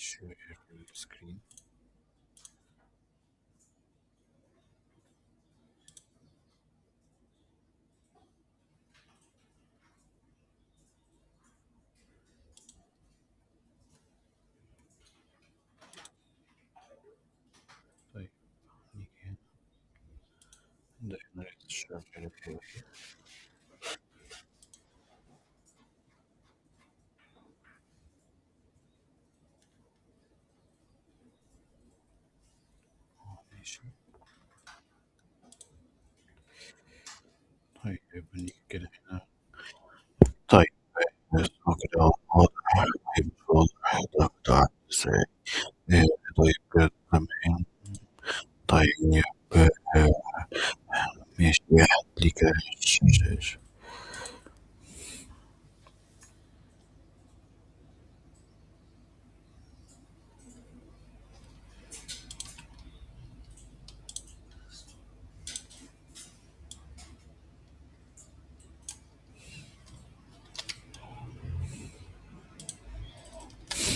share screen. طيب نيجي هنا ده شغال فيه. ماشي. طيب نيجي كده هنا. طيب